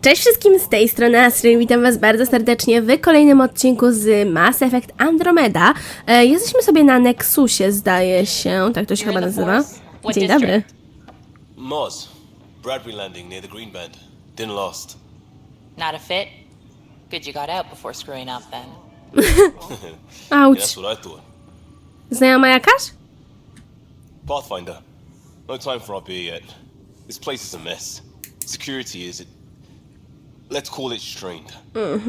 Cześć wszystkim, z tej strony Astrid, witam was bardzo serdecznie w kolejnym odcinku z Mass Effect Andromeda. Jesteśmy sobie na Nexusie, zdaje się, tak to się chyba nazywa. Dzień dobry. Moz, Bradbury landing near the green band. Didn't last. Not a fit? Good you got out before screwing up then. Auć. That's what I thought. Znajoma jakaś? Pathfinder. No time for our beer yet. This place is a mess. Security is let's call it strained.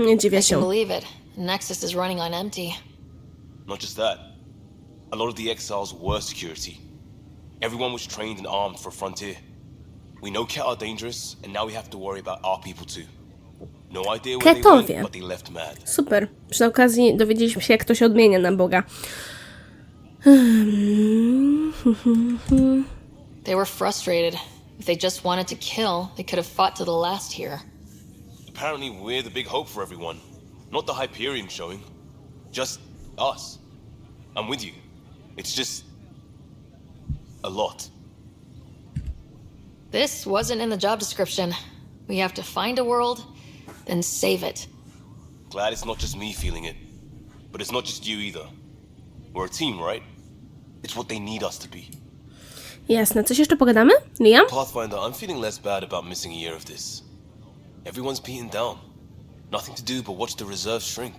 Nie dziwię I can się. believe it. Nexus is running on empty. Not just that. A lot of the exiles were security. Everyone was trained and armed for Frontier. We know Ket are dangerous, and now we have to worry about our people too. No idea where they Ketowie. went, but they left mad. Super. Przy okazji dowiedzieliśmy się, jak to się odmienia na Boga. They were frustrated. If they just wanted to kill, they could have fought to the last here. Apparently we're the big hope for everyone. Not the Hyperion showing. Just us. I'm with you. It's just a lot. This wasn't in the job description. We have to find a world, then save it. Glad it's not just me feeling it. But it's not just you either. We're a team, right? It's what they need us to be. Jasne, coś jeszcze pogadamy? Liam? Pathfinder, I'm feeling less bad about missing a year of this. Everyone's beaten down. Nothing to do but watch the reserves shrink.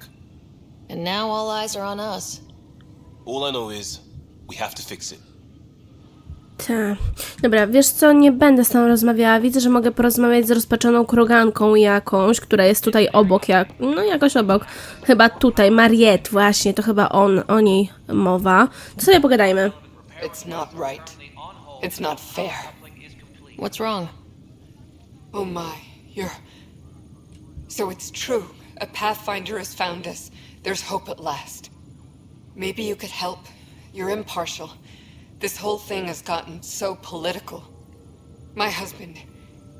And now all eyes are on us. All I know is, we have to fix it. Ta. Dobra, wiesz co, nie będę z tą rozmawiała. Widzę, że mogę porozmawiać z rozpaczoną kroganką jakąś, która jest tutaj obok, no jakoś obok. Chyba tutaj, Mariette właśnie, to chyba o niej mowa. To sobie pogadajmy. It's not right. It's not fair. What's wrong? Oh my, So it's true. A Pathfinder has found us. There's hope at last. Maybe you could help. You're impartial. This whole thing has gotten so political. My husband,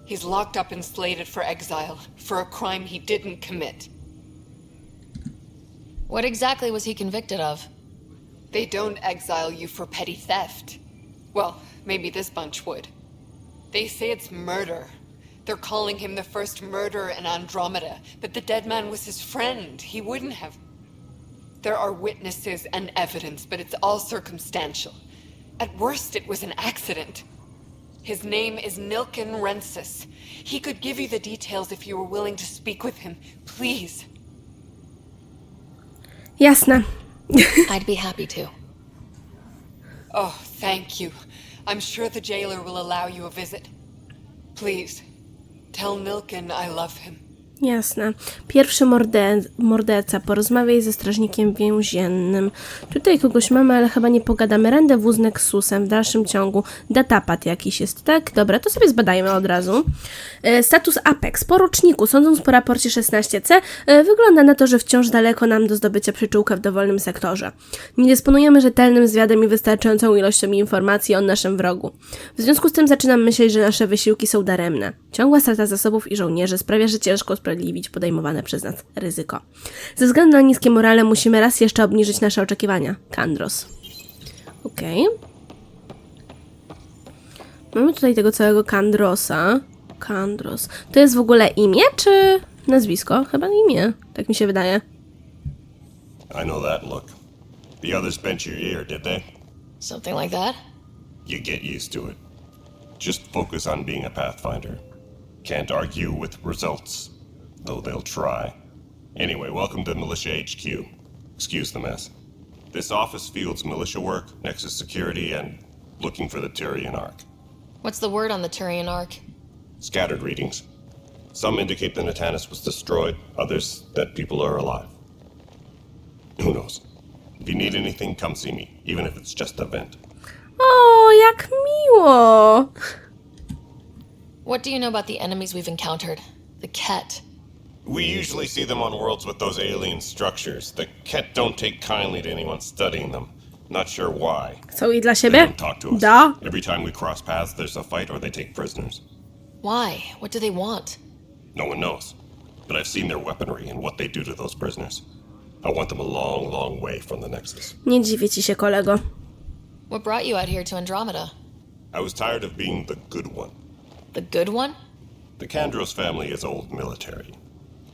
he's locked up and slated for exile for a crime he didn't commit. What exactly was he convicted of? They don't exile you for petty theft. Well, maybe this bunch would. They say it's murder. They're calling him the first murderer in Andromeda, but the dead man was his friend. He wouldn't have. There are witnesses and evidence, but it's all circumstantial. At worst, it was an accident. His name is Nilken Rensis. He could give you the details if you were willing to speak with him. Please. Jasne. I'd be happy to. Oh, thank you. I'm sure the jailer will allow you a visit. Please, tell Nilken I love him. Jasne. Pierwszy morderca. Porozmawiaj ze strażnikiem więziennym. Tutaj kogoś mamy, ale chyba nie pogadamy. Rendezvous z Nexusem w dalszym ciągu. Datapad jakiś jest, tak? Dobra, to sobie zbadajmy od razu. Status Apex. Po roczniku, sądząc po raporcie 16C, wygląda na to, że wciąż daleko nam do zdobycia przyczółka w dowolnym sektorze. Nie dysponujemy rzetelnym zwiadem i wystarczającą ilością informacji o naszym wrogu. W związku z tym zaczynam myśleć, że nasze wysiłki są daremne. Ciągła strata zasobów i żołnierzy sprawia, że ciężko usprawiedliwić podejmowane przez nas ryzyko. Ze względu na niskie morale musimy raz jeszcze obniżyć nasze oczekiwania. Kandros. Okej. Mamy tutaj tego całego Kandrosa. Kandros. To jest w ogóle imię, czy nazwisko? Chyba imię. Tak mi się wydaje. I know that look. The others bent your ear, did they? Something like that? You get used to it. Just focus on being a Pathfinder. Can't argue with results, though they'll try. Anyway, welcome to Militia HQ. Excuse the mess. This office fields militia work, Nexus security, and looking for the Tyrian Ark. What's the word on the Turian Ark? Scattered readings. Some indicate the Natanus was destroyed, others that people are alive. Who knows? If you need anything, come see me, even if it's just a vent. O, jak miło! What do you know about the enemies we've encountered? The Ket. We usually see them on worlds with those alien structures. The Ket don't take kindly to anyone studying them. Not sure why. Są i dla They siebie? don't talk to us. Da. Every time we cross paths, there's a fight or they take prisoners. Why? What do they want? No one knows. But I've seen their weaponry and what they do to those prisoners. I want them a long, long way from the Nexus. Nie dziwię ci się, kolego. What brought you out here to Andromeda? I was tired of being the good one. The good one? The Kandros family is old military.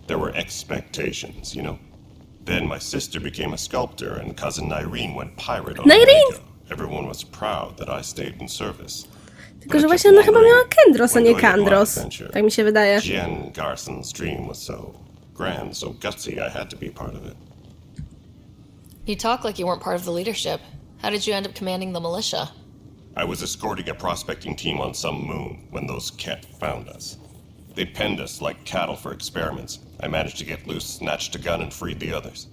There were expectations, you know? Then my sister became a sculptor and cousin Irene went pirate on Omega. Everyone was proud that I stayed in service. Tylko, że właśnie ona chyba miała Kendros, a nie Kandros. Tak mi się wydaje. Jen Garson's dream was so grand, so gutsy, I had to be part of it. You talk like you weren't part of the leadership. How did you end up commanding the militia? I was escorting a prospecting team on some moon when those Ket found us. They penned us like cattle for experiments. I managed to get loose, snatched a gun, and freed the others.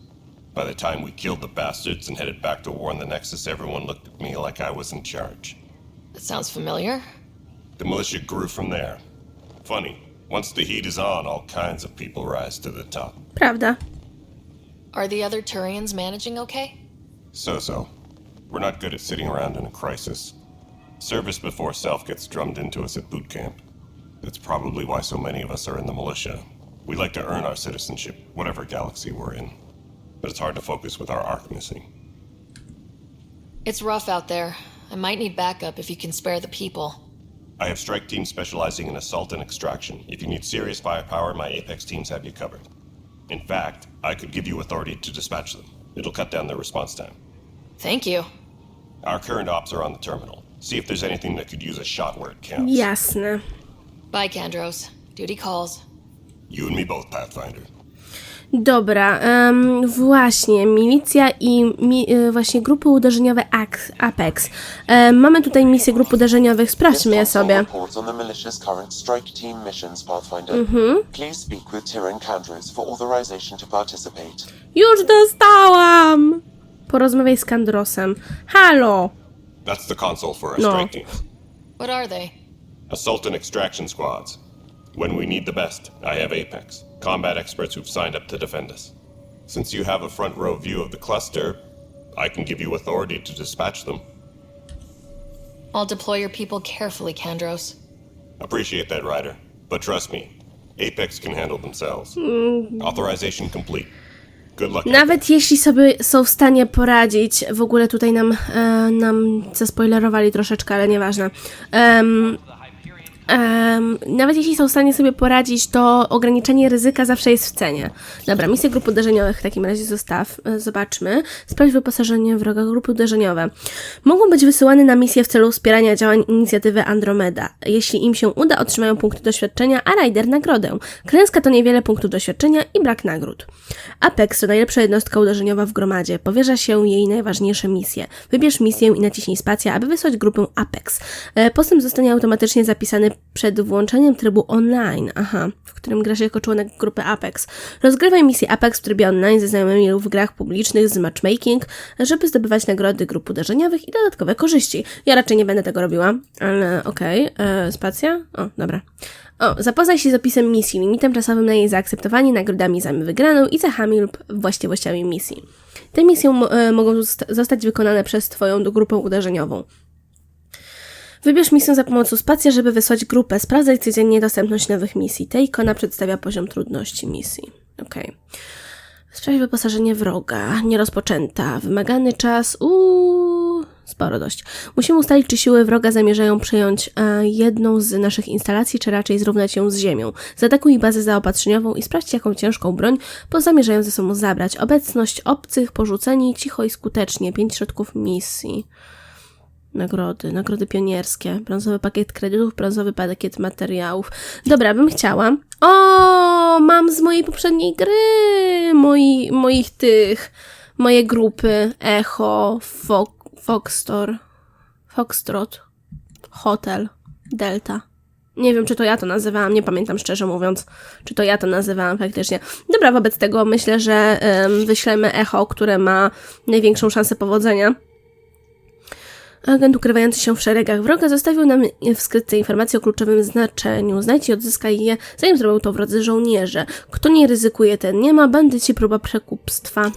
By the time we killed the bastards and headed back to war in the Nexus, everyone looked at me like I was in charge. That sounds familiar. The militia grew from there. Funny, once the heat is on, all kinds of people rise to the top. Prawda. Are the other Turians managing okay? So. We're not good at sitting around in a crisis. Service before self gets drummed into us at boot camp. That's probably why so many of us are in the militia. We like to earn our citizenship, whatever galaxy we're in. But it's hard to focus with our arc missing. It's rough out there. I might need backup if you can spare the people. I have strike teams specializing in assault and extraction. If you need serious firepower, my Apex teams have you covered. In fact, I could give you authority to dispatch them. It'll cut down their response time. Thank you. Our current ops are on the terminal. See if there's anything that could use a shot where it counts. Jasne. Bye, Kandros. Duty calls. You and me both, Pathfinder. Dobra, właśnie, milicja i właśnie grupy uderzeniowe Apex. Mamy tutaj misje grup uderzeniowych, sprawdźmy je sobie. Już dostałam! Porozmawiaj z Kandrosem. Halo! That's the console for our strike teams. What are they? Assault and extraction squads. When we need the best, I have Apex, combat experts who've signed up to defend us. Since you have a front row view of the cluster, I can give you authority to dispatch them. I'll deploy your people carefully, Kandros. Appreciate that, Ryder. But trust me, Apex can handle themselves. Authorization complete. Good luck. Nawet jeśli sobie są w stanie poradzić, w ogóle tutaj nam zaspoilerowali troszeczkę, ale nieważne. Nawet jeśli są w stanie sobie poradzić, to ograniczenie ryzyka zawsze jest w cenie. Dobra, misje grup uderzeniowych w takim razie zobaczmy. Sprawdź wyposażenie wroga. Grupy uderzeniowe mogą być wysyłane na misję w celu wspierania działań inicjatywy Andromeda. Jeśli im się uda, otrzymają punkty doświadczenia, a Ryder nagrodę. Klęska to niewiele punktów doświadczenia i brak nagród. Apex to najlepsza jednostka uderzeniowa w gromadzie. Powierza się jej najważniejsze misje. Wybierz misję i naciśnij spację, aby wysłać grupę Apex. Postęp zostanie automatycznie zapisany przed włączeniem trybu online, w którym gra się jako członek grupy Apex. Rozgrywaj misję Apex w trybie online ze znajomymi lub w grach publicznych z matchmaking, żeby zdobywać nagrody grup uderzeniowych i dodatkowe korzyści. Ja raczej nie będę tego robiła, ale okej. Spacja? O, dobra. Zapoznaj się z opisem misji, limitem czasowym na jej zaakceptowanie, nagrodami za wygraną i cechami lub właściwościami misji. Te misje mogą zostać wykonane przez Twoją grupę uderzeniową. Wybierz misję za pomocą spacja, żeby wysłać grupę. Sprawdzaj codziennie dostępność nowych misji. Ta ikona przedstawia poziom trudności misji. Okej. Sprawdź wyposażenie wroga. Nierozpoczęta. Wymagany czas. Sporo dość. Musimy ustalić, czy siły wroga zamierzają przejąć jedną z naszych instalacji, czy raczej zrównać ją z ziemią. Zaatakuj bazę zaopatrzeniową i sprawdź, jaką ciężką broń zamierzają ze sobą zabrać. Obecność obcych, porzuceni, cicho i skutecznie. 5 środków misji. Nagrody pionierskie, brązowy pakiet kredytów, brązowy pakiet materiałów. Dobra, bym chciała. Mam z mojej poprzedniej gry, moje grupy, Echo, Foxtrot, Hotel, Delta. Nie wiem, czy to ja to nazywałam, nie pamiętam szczerze mówiąc, czy to ja to nazywałam faktycznie. Dobra, wobec tego myślę, że wyślemy Echo, które ma największą szansę powodzenia. Agent ukrywający się w szeregach wroga zostawił nam w skrytce informacje o kluczowym znaczeniu. Znajdź i odzyskaj je, zanim zrobią to wrodzy żołnierze. Kto nie ryzykuje, ten nie ma. Bandyci, próba przekupstwa.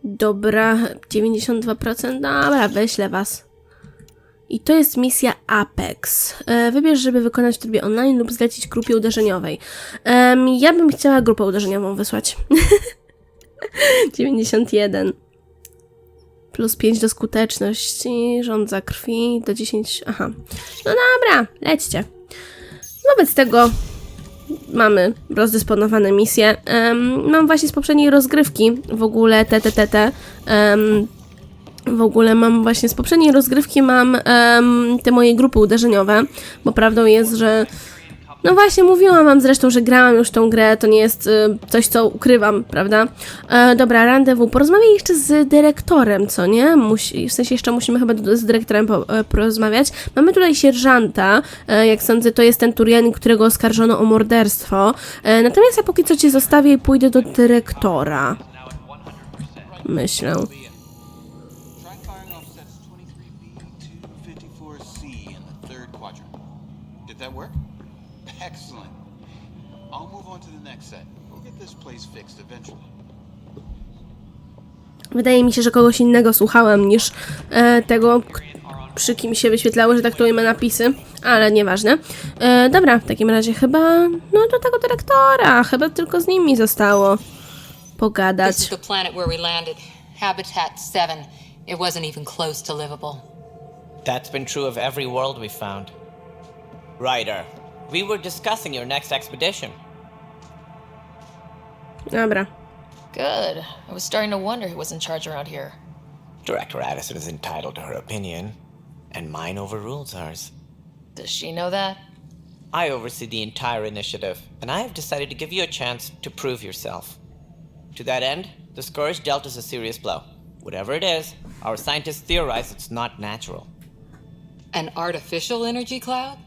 Dobra, 92%. Dobra, wyślę was. I to jest misja Apex. Wybierz, żeby wykonać w trybie online lub zlecić grupie uderzeniowej. Ja bym chciała grupę uderzeniową wysłać. 91. Plus 5 do skuteczności, żądza krwi, do 10... No dobra, lećcie. Wobec tego mamy rozdysponowane misje. Mam właśnie z poprzedniej rozgrywki w ogóle w ogóle mam właśnie z poprzedniej rozgrywki te moje grupy uderzeniowe, bo prawdą jest, że no właśnie, mówiłam wam zresztą, że grałam już tą grę, to nie jest coś, co ukrywam, prawda? Dobra, rendezvous. Porozmawiaj jeszcze z dyrektorem, co nie? W sensie jeszcze musimy chyba z dyrektorem porozmawiać. Mamy tutaj sierżanta, jak sądzę, to jest ten Turianin, którego oskarżono o morderstwo. Natomiast ja póki co cię zostawię i pójdę do dyrektora. Myślę. Try firing off sets 23B to 54C in the third quadrant. Did that work? Excellent. I'll move on to the next set. We'll get this place fixed eventually. Wydaje mi się, że kogoś innego słuchałem niż tego, przy kim się wyświetlały, że tak to ujmę, napisy, ale nieważne. Dobra, w takim razie chyba, no do tego dyrektora, chyba tylko z nimi zostało pogadać. This is the planet where we landed. Habitat 7. It wasn't even close to livable. That's been true of every world we've found. Ryder, we were discussing your next expedition. Dobra. Good. I was starting to wonder who was in charge around here. Director Addison is entitled to her opinion, and mine overrules ours. Does she know that? I oversee the entire initiative, and I have decided to give you a chance to prove yourself. To that end, the Scourge dealt us a serious blow. Whatever it is, our scientists theorize it's not natural. An artificial energy cloud?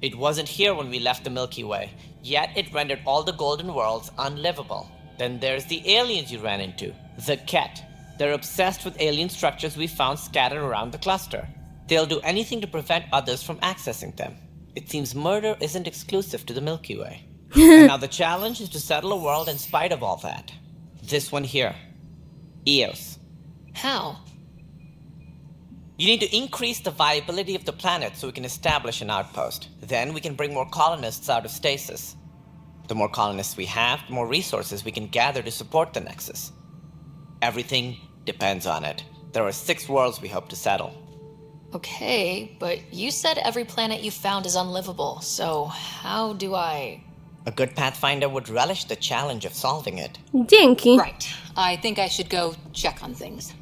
It wasn't here when we left the Milky Way, yet it rendered all the golden worlds unlivable. Then there's the aliens you ran into, the Ket. They're obsessed with alien structures we found scattered around the cluster. They'll do anything to prevent others from accessing them. It seems murder isn't exclusive to the Milky Way. And now the challenge is to settle a world in spite of all that. This one here. Eos. How? You need to increase the viability of the planet so we can establish an outpost. Then we can bring more colonists out of stasis. The more colonists we have, the more resources we can gather to support the Nexus. Everything depends on it. There are 6 worlds we hope to settle. Okay, but you said every planet you found is unlivable, so how do I... A good Pathfinder would relish the challenge of solving it. Dzięki. Right. I think I should go check on things.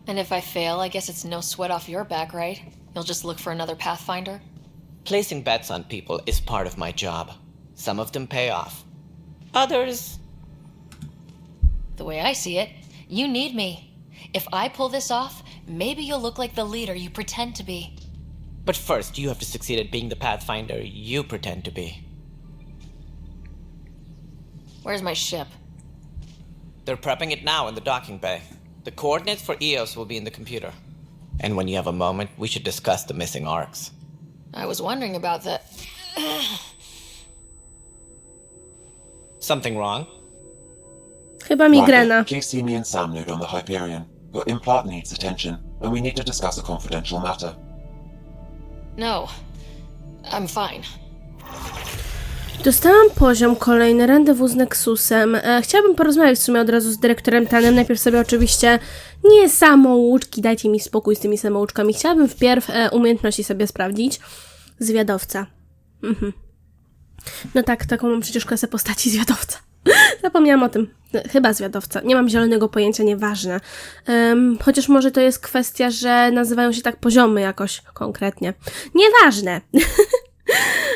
And if I fail, I guess it's no sweat off your back, right? You'll just look for another Pathfinder? Placing bets on people is part of my job. Some of them pay off. Others... The way I see it, you need me. If I pull this off, maybe you'll look like the leader you pretend to be. But first, you have to succeed at being the Pathfinder you pretend to be. Where's my ship? They're prepping it now in the docking bay. The coordinates for Eos will be in the computer. And when you have a moment, we should discuss the missing arcs. I was wondering about that. Something wrong? Chyba migrena. Please see me and Sam Node on the Hyperion. Your implant needs attention, and we need to discuss a confidential matter. No, I'm fine. Dostałam poziom kolejny, rendezvous z Nexusem. Chciałabym porozmawiać w sumie od razu z dyrektorem Tanem. Najpierw sobie oczywiście nie samouczki, dajcie mi spokój z tymi samouczkami. Chciałabym wpierw umiejętności sobie sprawdzić. Zwiadowca. No tak, taką mam przecież klasę postaci zwiadowca. Zapomniałam o tym. Chyba zwiadowca. Nie mam zielonego pojęcia, nieważne. Chociaż może to jest kwestia, że nazywają się tak poziomy jakoś konkretnie. Nieważne.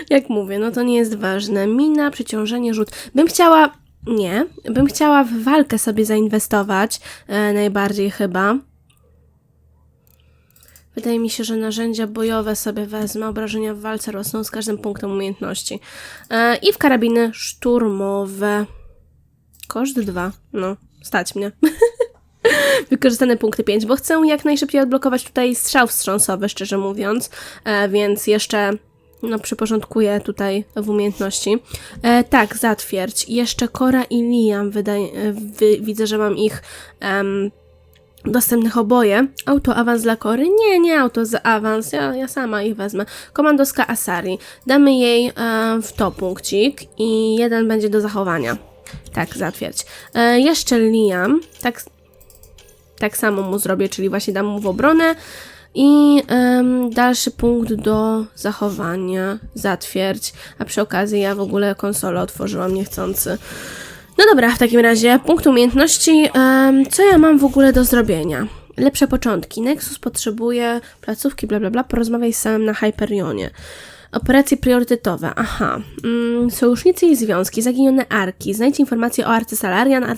Jak mówię, no to nie jest ważne. Mina, przeciążenie, rzut. Bym chciała w walkę sobie zainwestować. Najbardziej chyba. Wydaje mi się, że narzędzia bojowe sobie wezmę. Obrażenia w walce rosną z każdym punktem umiejętności. I w karabiny szturmowe. Koszt 2. No, stać mnie. Wykorzystane punkty 5, bo chcę jak najszybciej odblokować tutaj strzał wstrząsowy, szczerze mówiąc. Więc jeszcze przyporządkuję tutaj w umiejętności. Tak, zatwierdź. Jeszcze Cora i Liam. Widzę, że mam ich dostępnych oboje. Auto-awans dla Cory? Nie auto-awans. Ja sama ich wezmę. Komandoska Asari. Damy jej w to punkcik i 1 będzie do zachowania. Tak, zatwierdź. Jeszcze Liam. Tak samo mu zrobię, czyli właśnie dam mu w obronę. i dalszy punkt do zachowania, zatwierdź, a przy okazji ja w ogóle konsolę otworzyłam niechcący. No dobra, w takim razie punkt umiejętności, co ja mam w ogóle do zrobienia? Lepsze początki. Nexus potrzebuje placówki, bla bla bla, porozmawiaj z samym na Hyperionie. Operacje priorytetowe, sojusznicy i związki, zaginione arki, znajdź informacje o Arce Salarian,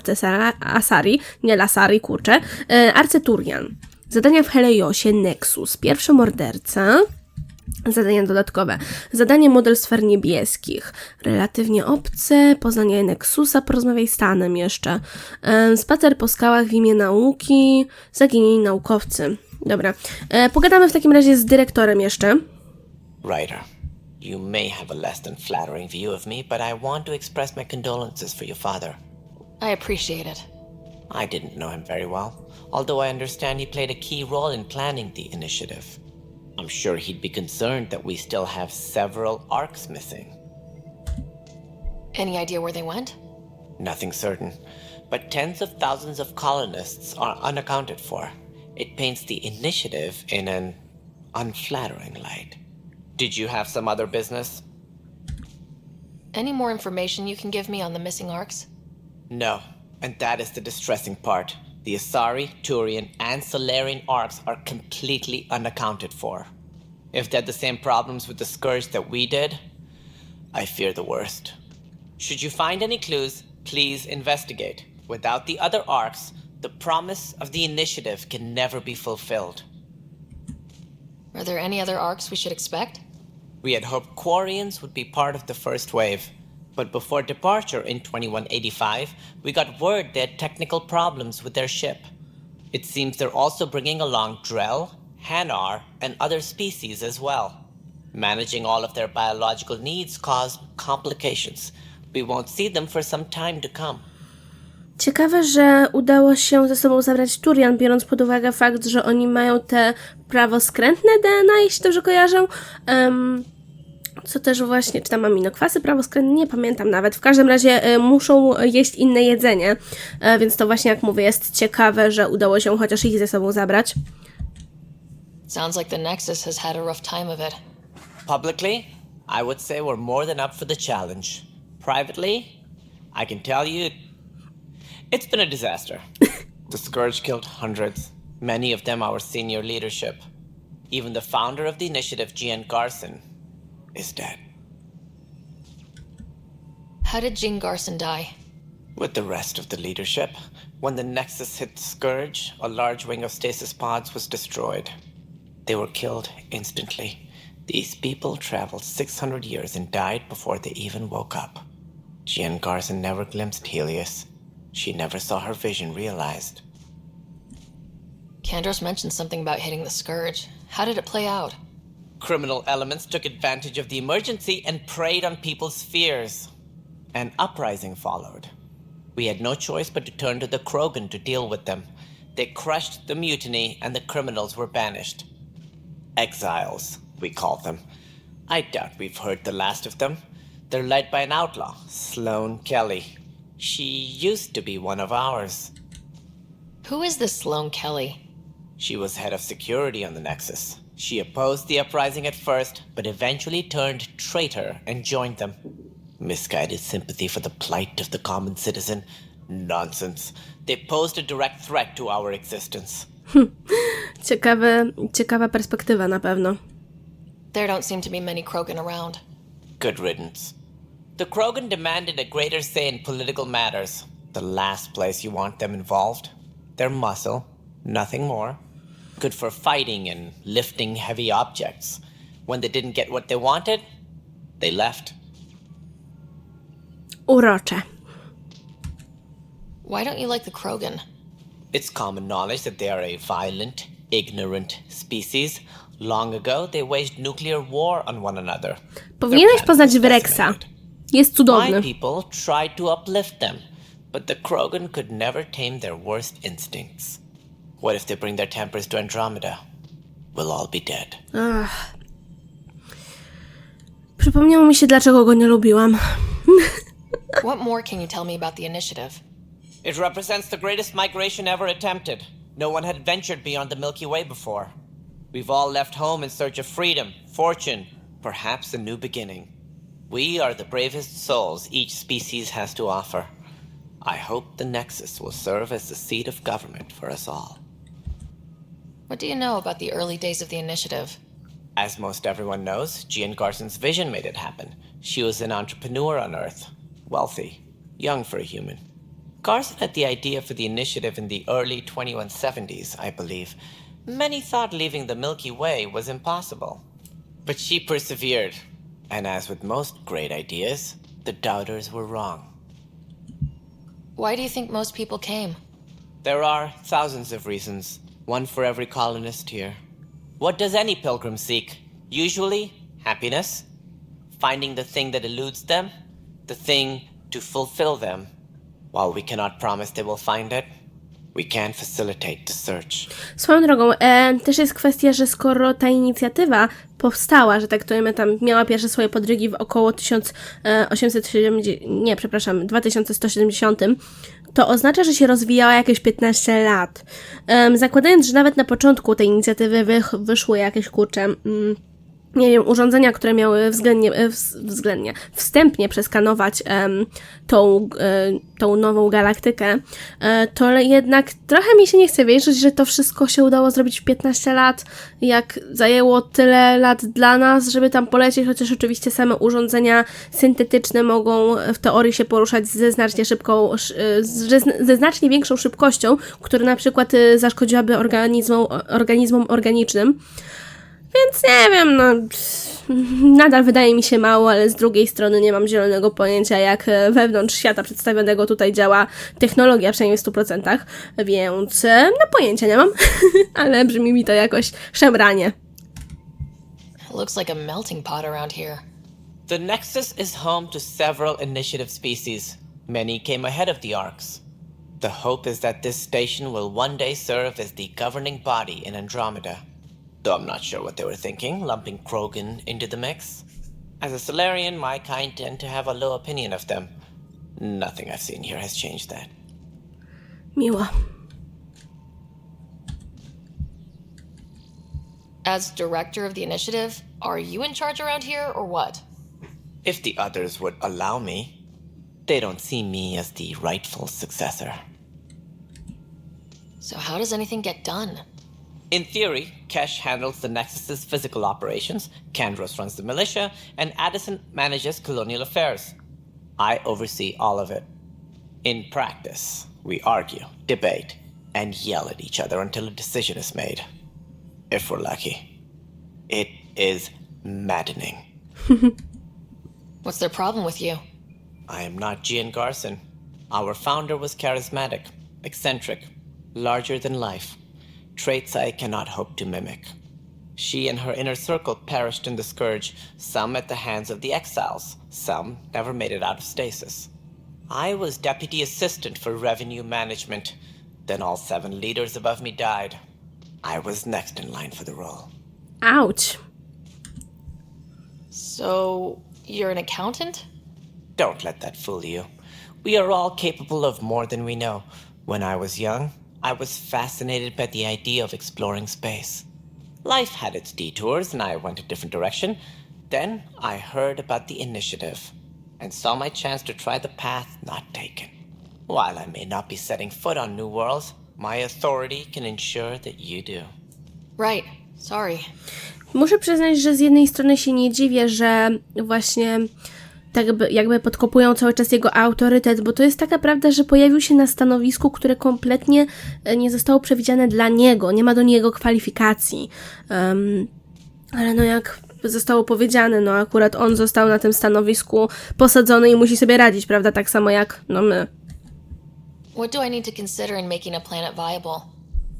Asari, nie Lasari, kurczę, Arce Turian. Zadania w Heliosie, Nexus, pierwszy morderca, zadania dodatkowe, zadanie model sfer niebieskich, relatywnie obce, poznanie Nexusa, porozmawiaj z Stanem jeszcze, spacer po skałach w imię nauki, zaginieni naukowcy. Dobra, pogadamy w takim razie z dyrektorem jeszcze. Writer, you may have a less than flattering view of me, but I want to express my condolences for your father. I appreciate it. I didn't know him very well, although I understand he played a key role in planning the initiative. I'm sure he'd be concerned that we still have several arcs missing. Any idea where they went? Nothing certain, but tens of thousands of colonists are unaccounted for. It paints the initiative in an unflattering light. Did you have some other business? Any more information you can give me on the missing arcs? No, and that is the distressing part. The Asari, Turian, and Solarian arcs are completely unaccounted for. If they had the same problems with the Scourge that we did, I fear the worst. Should you find any clues, please investigate. Without the other arcs, the promise of the initiative can never be fulfilled. Are there any other arcs we should expect? We had hoped Quarians would be part of the first wave, but before departure in 2185, we got word they had technical problems with their ship. It seems they're also bringing along Drell, Hanar, and other species as well. Managing all of their biological needs caused complications. We won't see them for some time to come. Ciekawe, że udało się ze sobą zabrać Turian, biorąc pod uwagę fakt, że oni mają te prawoskrętne DNA, jeśli dobrze kojarzę. Co też właśnie, czy tam aminokwasy prawoskrętne, nie pamiętam nawet. W każdym razie muszą jeść inne jedzenie, więc to właśnie, jak mówię, jest ciekawe, że udało się chociaż ich ze sobą zabrać. Sounds like the Nexus has had a rough time of it. Publicly, I would say we're more than up for the challenge. Privately, I can tell you, it's been a disaster. The Scourge killed hundreds, many of them our senior leadership. Even the founder of the initiative, Gian Garson, is dead. How did Jean Garson die? With the rest of the leadership, when the Nexus hit the Scourge, a large wing of stasis pods was destroyed. They were killed instantly. These people traveled 600 years and died before they even woke up. Jean Garson never glimpsed Helios. She never saw her vision realized. Kandros mentioned something about hitting the Scourge. How did it play out? Criminal elements took advantage of the emergency and preyed on people's fears. An uprising followed. We had no choice but to turn to the Krogan to deal with them. They crushed the mutiny and the criminals were banished. Exiles, we call them. I doubt we've heard the last of them. They're led by an outlaw, Sloane Kelly. She used to be one of ours. Who is this Sloane Kelly? She was head of security on the Nexus. She opposed the uprising at first, but eventually turned traitor and joined them. Misguided sympathy for the plight of the common citizen? Nonsense. They posed a direct threat to our existence. Ciekawa perspektywa na pewno. There don't seem to be many Krogan around. Good riddance. The Krogan demanded a greater say in political matters. The last place you want them involved. Their muscle, nothing more. Good for fighting and lifting heavy objects. When they didn't get what they wanted, they left. Urocze. Why don't you like the Krogan? It's common knowledge that they are a violent, ignorant species. Long ago, they waged nuclear war on one another. Powinieneś poznać Wrexa. Jest cudowny. My people tried to uplift them, but the Krogan could never tame their worst instincts. What if they bring their tempers to Andromeda? We'll all be dead. Ach. Przypomniało mi się, dlaczego go nie lubiłam. What more can you tell me about the initiative? It represents the greatest migration ever attempted. No one had ventured beyond the Milky Way before. We've all left home in search of freedom, fortune, perhaps a new beginning. We are the bravest souls each species has to offer. I hope the Nexus will serve as the seat of government for us all. What do you know about the early days of the initiative? As most everyone knows, Jean Garson's vision made it happen. She was an entrepreneur on Earth. Wealthy. Young for a human. Garson had the idea for the initiative in the early 2170s, I believe. Many thought leaving the Milky Way was impossible. But she persevered. And as with most great ideas, the doubters were wrong. Why do you think most people came? There are thousands of reasons, one for every colonist here. What does any pilgrim seek? Usually, happiness. Finding the thing that eludes them. The thing to fulfill them. While we cannot promise they will find it, we can facilitate the search. Swoją drogą, też jest kwestia, że skoro ta inicjatywa powstała, że tak to tam miała pierwsze swoje podrygi w około 2170, to oznacza, że się rozwijała jakieś 15 lat. Zakładając, że nawet na początku tej inicjatywy wyszły jakieś nie wiem, urządzenia, które miały wstępnie przeskanować tą nową galaktykę, to jednak trochę mi się nie chce wierzyć, że to wszystko się udało zrobić w 15 lat, jak zajęło tyle lat dla nas, żeby tam polecieć, chociaż oczywiście same urządzenia syntetyczne mogą w teorii się poruszać ze znacznie większą szybkością, która na przykład zaszkodziłaby organizmom organicznym. Więc nie wiem, nadal wydaje mi się mało, ale z drugiej strony nie mam zielonego pojęcia, jak wewnątrz świata przedstawionego tutaj działa technologia, przynajmniej w 100%, więc pojęcia nie mam, ale brzmi mi to jakoś szemranie. Looks like a melting pot around here. The Nexus is home to several initiative species. Many came ahead of the Arks. The hope is that this station will one day serve as the governing body in Andromeda. Though I'm not sure what they were thinking, lumping Krogan into the mix. As a Solarian, my kind tend to have a low opinion of them. Nothing I've seen here has changed that. Miło. As director of the initiative, are you in charge around here or what? If the others would allow me, they don't see me as the rightful successor. So how does anything get done? In theory, Kesh handles the Nexus's physical operations, Kandros runs the militia, and Addison manages colonial affairs. I oversee all of it. In practice, we argue, debate, and yell at each other until a decision is made. If we're lucky. It is maddening. What's their problem with you? I am not Jean Garson. Our founder was charismatic, eccentric, larger than life. Traits I cannot hope to mimic. She and her inner circle perished in the Scourge, some at the hands of the Exiles, some never made it out of stasis. I was deputy assistant for revenue management. Then all 7 leaders above me died. I was next in line for the role. Ouch. So, you're an accountant? Don't let that fool you. We are all capable of more than we know. When I was young, I was fascinated by the idea of exploring space. Life had its detours and I went a different direction. Then I heard about the initiative and saw my chance to try the path not taken. While I may not be setting foot on new worlds, my authority can ensure that you do. Right. Sorry. Muszę przyznać, że z jednej strony się nie dziwię, że właśnie tak jakby podkopują cały czas jego autorytet, bo to jest taka prawda, że pojawił się na stanowisku, które kompletnie nie zostało przewidziane dla niego, nie ma do niego kwalifikacji. Ale jak zostało powiedziane, akurat on został na tym stanowisku posadzony i musi sobie radzić, prawda, tak samo jak my. What do I need to consider in making a planet viable?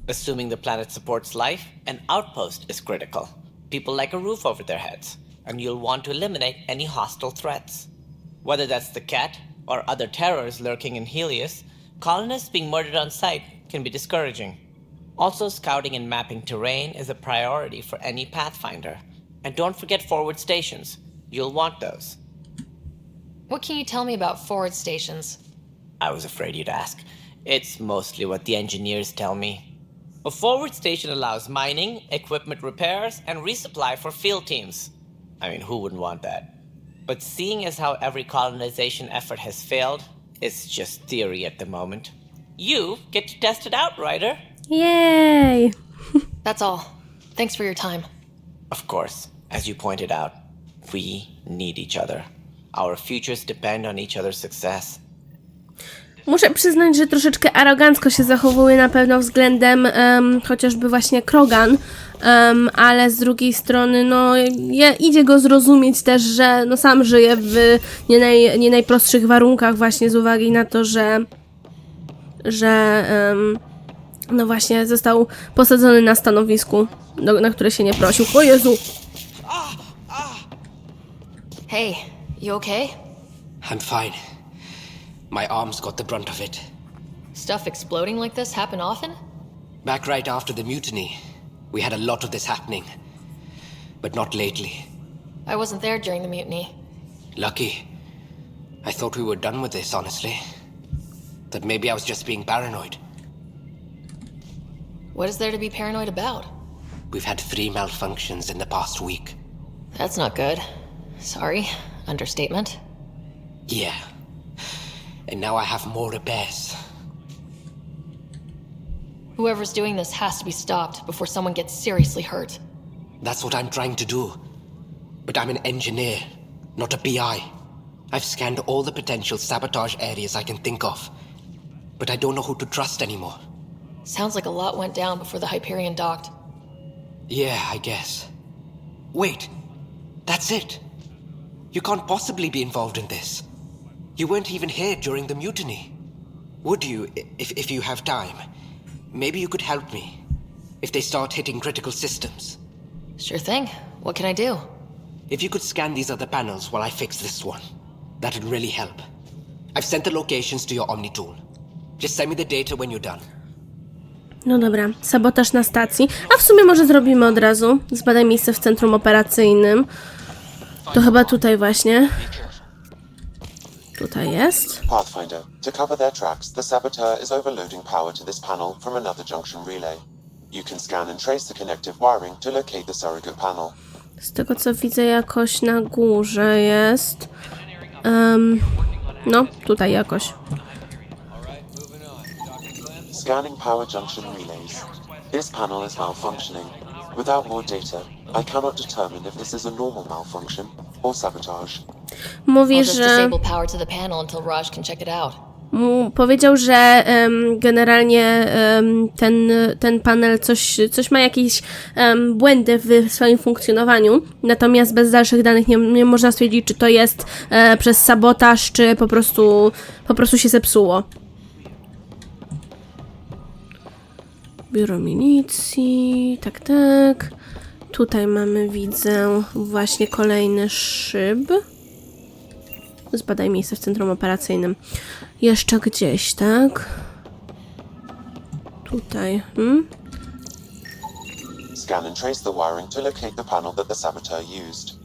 Assuming the planet supports life, an outpost is critical. People like a roof over their heads. And you'll want to eliminate any hostile threats. Whether that's the cat or other terrors lurking in Helios, colonists being murdered on sight can be discouraging. Also, scouting and mapping terrain is a priority for any Pathfinder. And don't forget forward stations. You'll want those. What can you tell me about forward stations? I was afraid you'd ask. It's mostly what the engineers tell me. A forward station allows mining, equipment repairs, and resupply for field teams. I mean, who wouldn't want that? But seeing as how every colonization effort has failed, it's just theory at the moment. You get to test it out, Ryder. Jej! That's all. Thanks for your time. Of course, as you pointed out, we need each other. Our futures depend on each other's success. Muszę przyznać, że troszeczkę arogancko się zachowuje na pewno względem chociażby właśnie Krogan, ale z drugiej strony no idzie go zrozumieć też, że no sam żyje w nie najprostszych warunkach właśnie z uwagi na to, że no właśnie został posadzony na stanowisku, na które się nie prosił. O Jezu! Hey, you okay? I'm fine. My arms got the brunt of it. Stuff exploding like this happen often? Back right after the mutiny, we had a lot of this happening. But not lately. I wasn't there during the mutiny. Lucky. I thought we were done with this, honestly. That maybe I was just being paranoid. What is there to be paranoid about? We've had 3 malfunctions in the past week. That's not good. Sorry, understatement. Yeah. And now I have more repairs. Whoever's doing this has to be stopped before someone gets seriously hurt. That's what I'm trying to do. But I'm an engineer, not a PI. I've scanned all the potential sabotage areas I can think of. But I don't know who to trust anymore. Sounds like a lot went down before the Hyperion docked. Yeah, I guess. Wait. That's it. You can't possibly be involved in this. You weren't even here during the mutiny. Would you, if you have time? Maybe you could help me. If they start hitting critical systems. Sure thing. What can I do? If you could scan these other panels while I fix this one, that'd really help. I've sent the locations to your Omni tool. Just send me the data when you're done. No dobra, sabotaż na stacji. A w sumie może zrobimy od razu. Zbadaj miejsce w centrum operacyjnym. To chyba tutaj właśnie. Tutaj jest. Pathfinder, to cover their tracks, the saboteur is overloading power to this panel from another junction relay. You can scan and trace the connective wiring to locate the surrogate panel. Z tego co widzę jakoś na górze jest. No, tutaj jakoś. Scanning power junction relays. This panel is malfunctioning. Without more data, I cannot determine if this is a normal malfunction or sabotage. Mówi, I'll just że disable power to the panel until Raj can check it out. powiedział, że generalnie ten panel coś ma jakieś błędy w swoim funkcjonowaniu, natomiast bez dalszych danych nie można stwierdzić, czy to jest przez sabotaż, czy po prostu się zepsuło. Biuro milicji, tak. Tutaj mamy, widzę, właśnie kolejny szyb. Zbadaj miejsce w centrum operacyjnym. Jeszcze gdzieś, tak? Tutaj. Scan and trace the wiring to locate the panel that the saboteur used.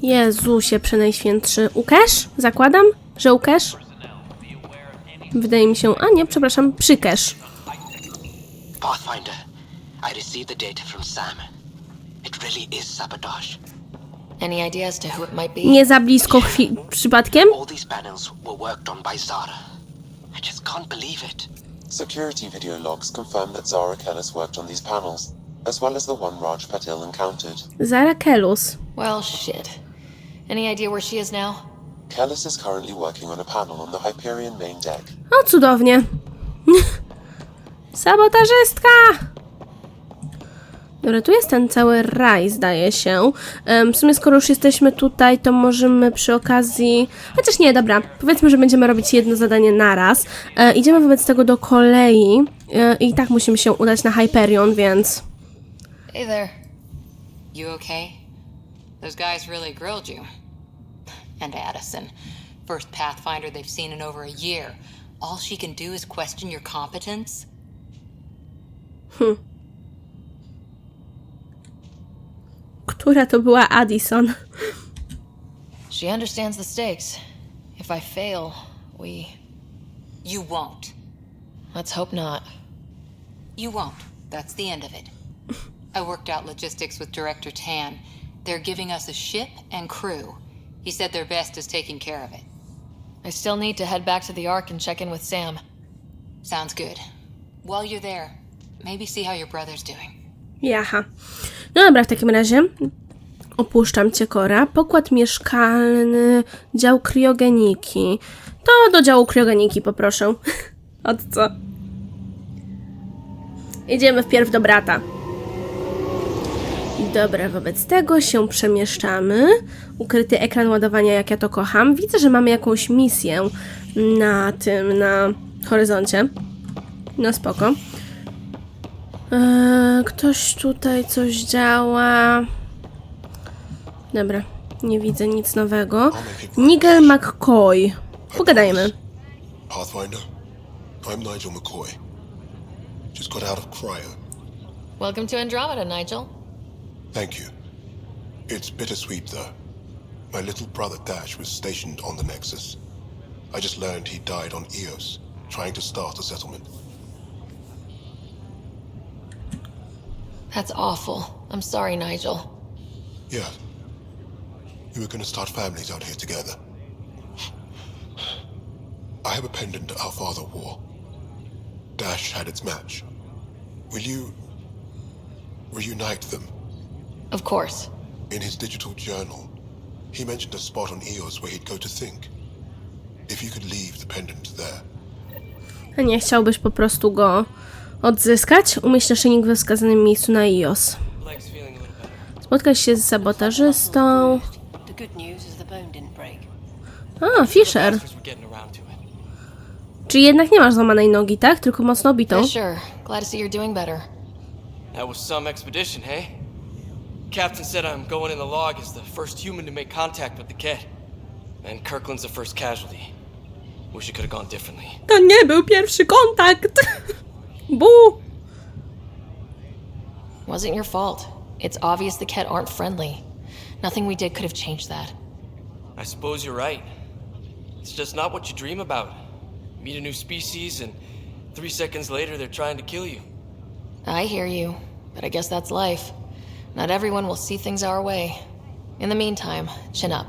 Jezusie przenajświętszy. Ukesz? Zakładam, że ukesz? Wydaje mi się... A nie, przepraszam, przykesz. Pathfinder, I received the data from Sam. It really is sabotage. Any idea as to who it might be? Nie za blisko przypadkiem? All these panels were worked on by Zara. I just can't believe it. Security video logs confirm that Zara Kellis worked on these panels, as well as the one Raj Patil encountered. Zara Kelus. Well, shit. Any idea where she is now? Kellis is currently working on a panel on the Hyperion main deck. O, cudownie. Sabotażystka! Dobra, tu jest ten cały raj, zdaje się. W sumie, skoro już jesteśmy tutaj, to możemy przy okazji... Chociaż nie, dobra. Powiedzmy, że będziemy robić jedno zadanie naraz. Idziemy wobec tego do kolei. I tak musimy się udać na Hyperion, więc... Hey there. You okay? Those guys really grilled you. And Addison, first Pathfinder they've seen in over a year. All she can do is question your competence? Która to była Addison? She understands the stakes. If I fail, we... You won't. Let's hope not. You won't. That's the end of it. I worked out logistics with Director Tan. They're giving us a ship and crew. He said their best is taking care of it. I still need to head back to the Ark and check in with Sam. Sounds good. While you're there, maybe see how your brother's doing. Jaha. No dobra, w takim razie opuszczam cię, Cora. Pokład mieszkalny, dział kriogeniki. To do działu kriogeniki poproszę. Od co? Idziemy wpierw do brata. Dobra, wobec tego się przemieszczamy. Ukryty ekran ładowania, jak ja to kocham. Widzę, że mamy jakąś misję na horyzoncie. No spoko. Ktoś tutaj coś działa. Dobra, nie widzę nic nowego. Nigel McCoy. Pogadajmy. Pathfinder, I'm Nigel McCoy. Just got out of cryo. Welcome to Andromeda, Nigel. Thank you. It's bittersweet, though. My little brother Dash was stationed on the Nexus. I just learned he died on Eos, trying to start a settlement. That's awful. I'm sorry, Nigel. Yeah. We were gonna start families out here together. I have a pendant our father wore. Dash had its match. Will you reunite them? Of course. In his digital journal, he mentioned a spot on Eos where he'd go to think. If you could leave the pendant there. A nie chciałbyś po prostu go odzyskać? Umieść naszyjnik we wskazanym miejscu na Eos. Spotkać się z sabotażystą. A, Fisher. Czy jednak nie masz złamanej nogi, tak? Tylko mocno obitą. Fisher, glad to see you're doing better. That was some expedition, hey? Captain said I'm going in the log as the first human to make contact with the kid. And Kirkland's the first casualty. Wish it could have gone differently. To nie był pierwszy kontakt! Bu! Wasn't your fault. It's obvious the Ket aren't friendly. Nothing we did could have changed that. I suppose you're right. It's just not what you dream about. Meet a new species and 3 seconds later they're trying to kill you. I hear you, but I guess that's life. Not everyone will see things our way. In the meantime, chin up.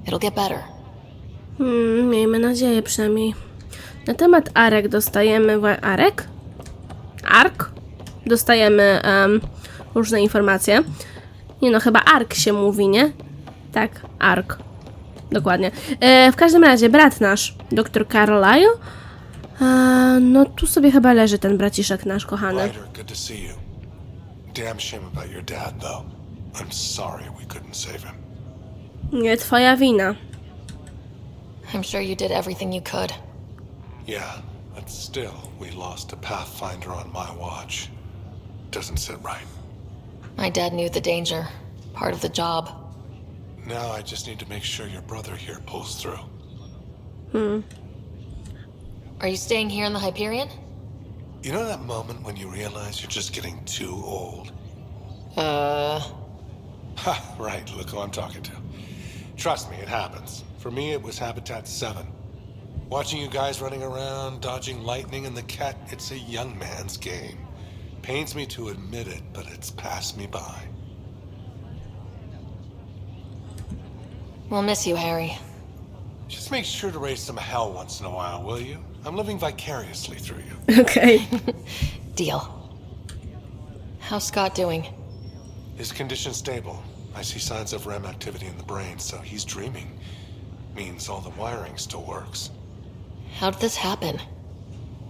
It'll get better. Miejmy nadzieję przynajmniej. Na temat Arek dostajemy... Arek? Ark? Dostajemy różne informacje. Nie no, chyba Ark się mówi, nie? Tak, Ark. Dokładnie. W każdym razie, brat nasz, dr Carlyle. No tu sobie chyba leży ten braciszek nasz kochany. Ryder, good to see you. Damn shame about your dad, though. I'm sorry we couldn't save him. Nie twoja wina. I'm sure you did everything you could. Yeah, but still, we lost a Pathfinder on my watch. Doesn't sit right. My dad knew the danger. Part of the job. Now I just need to make sure your brother here pulls through. Are you staying here in the Hyperion? You know that moment when you realize you're just getting too old? Ha, right, look who I'm talking to. Trust me, it happens. For me, it was Habitat 7. Watching you guys running around, dodging lightning and the cat, it's a young man's game. Pains me to admit it, but it's passed me by. We'll miss you, Harry. Just make sure to raise some hell once in a while, will you? I'm living vicariously through you. Okej. Deal. How's Scott doing? His condition stable. I see signs of REM activity in the brain, so he's dreaming. Means all the wiring still works. How did this happen?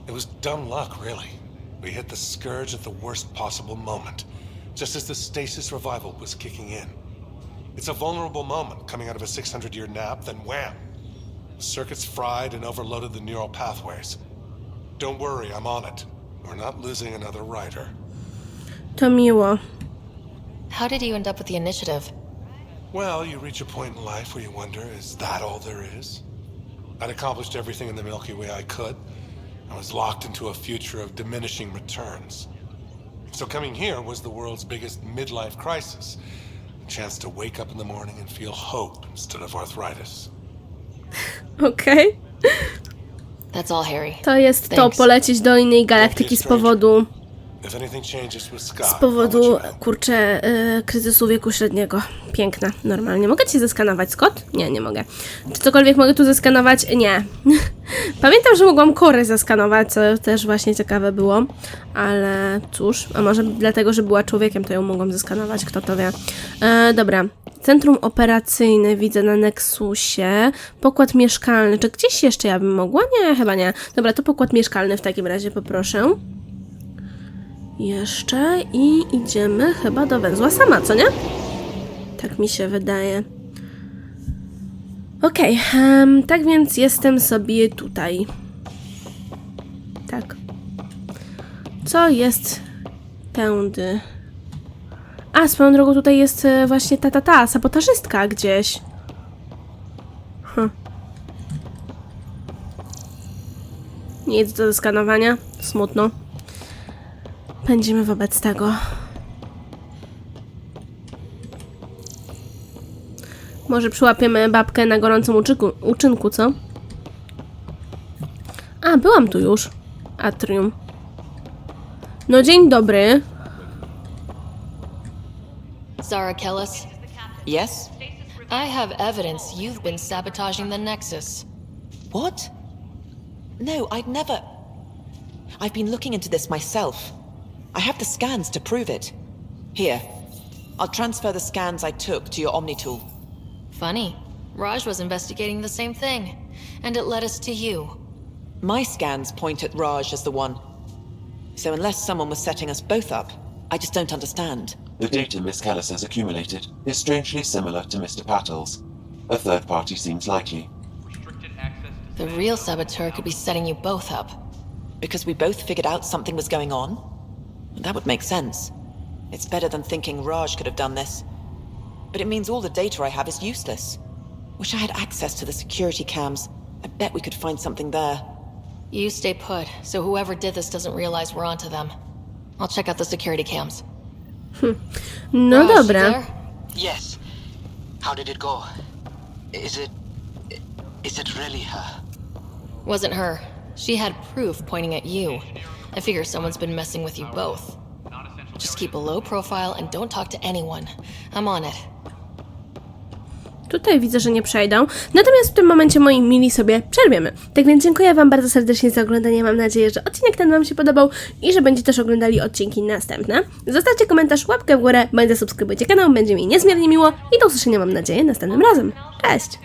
It was dumb luck, really. We hit the scourge at the worst possible moment, just as the stasis revival was kicking in. It's a vulnerable moment coming out of a 600-year nap, then wham! The circuits fried and overloaded the neural pathways. Don't worry, I'm on it. We're not losing another rider. To miło. How did you end up with the initiative? Well, you reach a point in life where you wonder, is that all there is? I'd accomplished everything in the Milky Way I could. I was locked into a future of diminishing returns. So coming here was the world's biggest midlife crisis. A chance to wake up in the morning and feel hope instead of arthritis. Okej. That's all, Harry. To jest to, Thanks. polecieć do innej galaktyki z powodu If anything changes with Scott, Z I'll powodu, let you know. kurczę, kryzysu wieku średniego. Piękne, normalnie. Mogę ci zeskanować, Scott? Nie, nie mogę. Czy cokolwiek mogę tu zeskanować? Nie. Pamiętam, że mogłam Korę zeskanować, co też właśnie ciekawe było. Ale cóż, a może dlatego, że była człowiekiem, to ją mogłam zeskanować, kto to wie. Dobra. Centrum operacyjne widzę na Nexusie. Pokład mieszkalny. Czy gdzieś jeszcze ja bym mogła? Nie, chyba nie. Dobra, to pokład mieszkalny w takim razie poproszę. Jeszcze i idziemy chyba do węzła sama, co nie? Tak mi się wydaje. Okej, tak więc jestem sobie tutaj. Tak. Co jest tędy? A, swoją drogą tutaj jest właśnie ta sabotażystka gdzieś. Nic do skanowania. Smutno. Pędzimy wobec tego. Może przyłapiemy babkę na gorącym uczynku, co? A, byłam tu już. Atrium. No, dzień dobry. Zara Kellis, Yes? I have evidence you've been sabotaging the Nexus. What? No, I'd never. I've been looking into this myself. I have the scans to prove it. Here, I'll transfer the scans I took to your Omni tool. Funny. Raj was investigating the same thing, and it led us to you. My scans point at Raj as the one. So unless someone was setting us both up, I just don't understand. The data Miss Callis has accumulated is strangely similar to Mr. Patel's. A third party seems likely. The real saboteur could be setting you both up. Because we both figured out something was going on? That would make sense. It's better than thinking Raj could have done this. But it means all the data I have is useless. Wish I had access to the security cams. I bet we could find something there. You stay put, so whoever did this doesn't realize we're onto them. I'll check out the security cams. No Raj, you dobra. there? Yes. How did it go? Is it really her? Wasn't her. She had proof pointing at you. I figure someone's been messing with you both. Just keep a low profile and don't talk to anyone. I'm on it. Tutaj widzę, że nie przejdą. Natomiast w tym momencie, moi mili, sobie przerwiemy. Tak więc dziękuję wam bardzo serdecznie za oglądanie. Mam nadzieję, że odcinek ten wam się podobał i że będziecie też oglądali odcinki następne. Zostawcie komentarz, łapkę w górę, bądź zasubskrybujcie kanał. Będzie mi niezmiernie miło i do usłyszenia, mam nadzieję, następnym razem. Cześć!